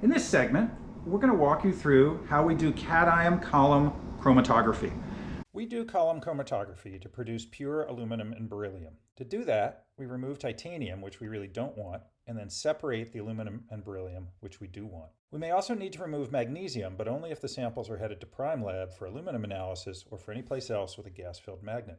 In this segment, we're going to walk you through how we do cation column chromatography. We do column chromatography to produce pure aluminum and beryllium. To do that, we remove titanium, which we really don't want, and then separate the aluminum and beryllium, which we do want. We may also need to remove magnesium, but only if the samples are headed to Prime Lab for aluminum analysis or for any place else with a gas-filled magnet.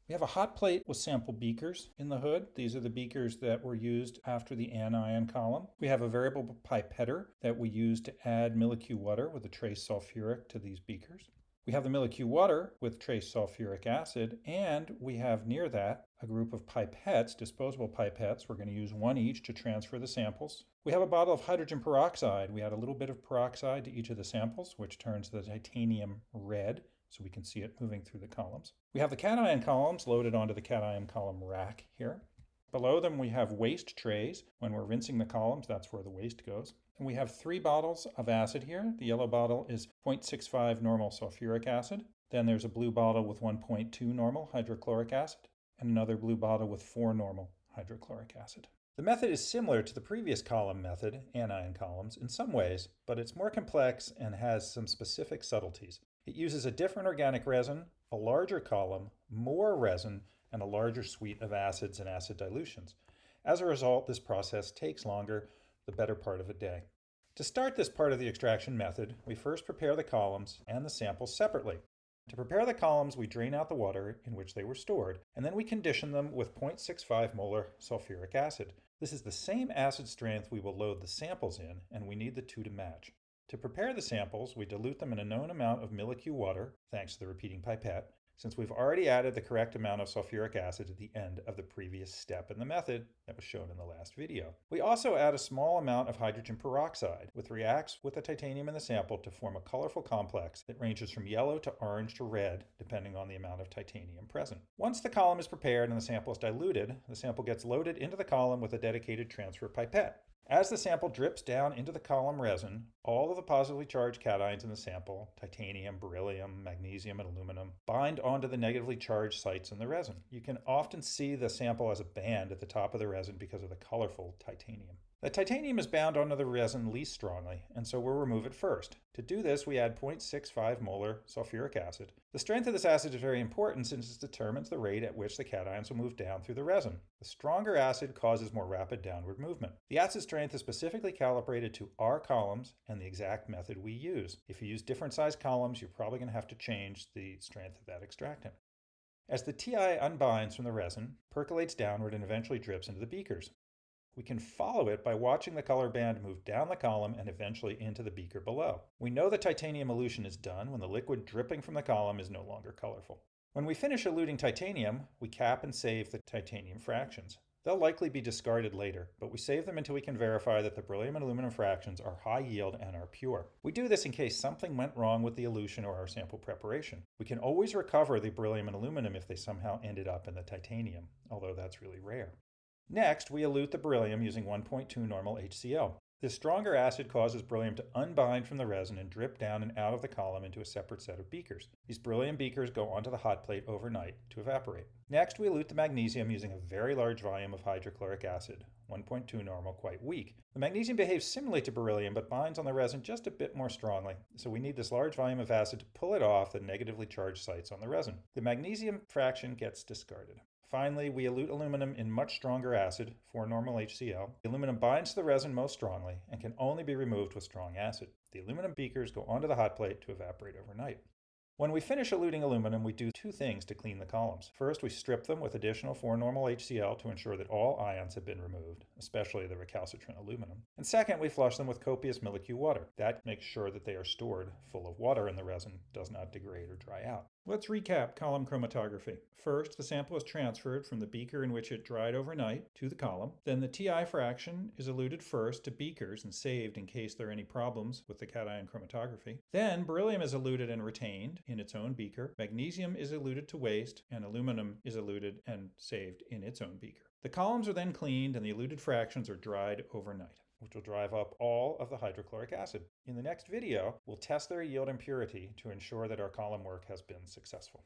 We have a hot plate with sample beakers in the hood. These are the beakers that were used after the anion column. We have a variable pipetter that we use to add milliQ water with a trace sulfuric to these beakers. We have the milliQ water with trace sulfuric acid, and we have near that a group of pipettes, disposable pipettes. We're going to use one each to transfer the samples. We have a bottle of hydrogen peroxide. We add a little bit of peroxide to each of the samples, which turns the titanium red, so we can see it moving through the columns. We have the cation columns loaded onto the cation column rack here. Below them we have waste trays. When we're rinsing the columns, that's where the waste goes. And we have 3 bottles of acid here. The yellow bottle is 0.65 normal sulfuric acid. Then there's a blue bottle with 1.2 normal hydrochloric acid, and another blue bottle with 4 normal hydrochloric acid. The method is similar to the previous column method, anion columns, in some ways, but it's more complex and has some specific subtleties. It uses a different organic resin, a larger column, more resin, and a larger suite of acids and acid dilutions. As a result, this process takes longer, the better part of a day. To start this part of the extraction method, we first prepare the columns and the samples separately. To prepare the columns, we drain out the water in which they were stored, and then we condition them with 0.65 molar sulfuric acid. This is the same acid strength we will load the samples in, and we need the two to match. To prepare the samples, we dilute them in a known amount of milliQ water, thanks to the repeating pipette, since we've already added the correct amount of sulfuric acid at the end of the previous step in the method that was shown in the last video. We also add a small amount of hydrogen peroxide, which reacts with the titanium in the sample to form a colorful complex that ranges from yellow to orange to red, depending on the amount of titanium present. Once the column is prepared and the sample is diluted, the sample gets loaded into the column with a dedicated transfer pipette. As the sample drips down into the column resin, all of the positively charged cations in the sample, titanium, beryllium, magnesium, and aluminum, bind onto the negatively charged sites in the resin. You can often see the sample as a band at the top of the resin because of the colorful titanium. The titanium is bound onto the resin least strongly, and so we'll remove it first. To do this, we add 0.65 molar sulfuric acid. The strength of this acid is very important since it determines the rate at which the cations will move down through the resin. The stronger acid causes more rapid downward movement. The acid strength is specifically calibrated to our columns and the exact method we use. If you use different size columns, you're probably going to have to change the strength of that extractant. As the TI unbinds from the resin, percolates downward and eventually drips into the beakers. We can follow it by watching the color band move down the column and eventually into the beaker below. We know the titanium elution is done when the liquid dripping from the column is no longer colorful. When we finish eluting titanium, we cap and save the titanium fractions. They'll likely be discarded later, but we save them until we can verify that the beryllium and aluminum fractions are high yield and are pure. We do this in case something went wrong with the elution or our sample preparation. We can always recover the beryllium and aluminum if they somehow ended up in the titanium, although that's really rare. Next, we elute the beryllium using 1.2 normal HCl. This stronger acid causes beryllium to unbind from the resin and drip down and out of the column into a separate set of beakers. These beryllium beakers go onto the hot plate overnight to evaporate. Next, we elute the magnesium using a very large volume of hydrochloric acid, 1.2 normal, quite weak. The magnesium behaves similarly to beryllium but binds on the resin just a bit more strongly, so we need this large volume of acid to pull it off the negatively charged sites on the resin. The magnesium fraction gets discarded. Finally, we elute aluminum in much stronger acid, 4 normal HCl. The aluminum binds to the resin most strongly and can only be removed with strong acid. The aluminum beakers go onto the hot plate to evaporate overnight. When we finish eluting aluminum, we do 2 things to clean the columns. First, we strip them with additional 4 normal HCl to ensure that all ions have been removed, especially the recalcitrant aluminum. And second, we flush them with copious milliQ water. That makes sure that they are stored full of water and the resin does not degrade or dry out. Let's recap column chromatography. First, the sample is transferred from the beaker in which it dried overnight to the column. Then the TI fraction is eluted first to beakers and saved in case there are any problems with the cation chromatography. Then beryllium is eluted and retained in its own beaker. Magnesium is eluted to waste, and aluminum is eluted and saved in its own beaker. The columns are then cleaned and the eluted fractions are dried overnight, which will drive up all of the hydrochloric acid. In the next video, we'll test their yield and purity to ensure that our column work has been successful.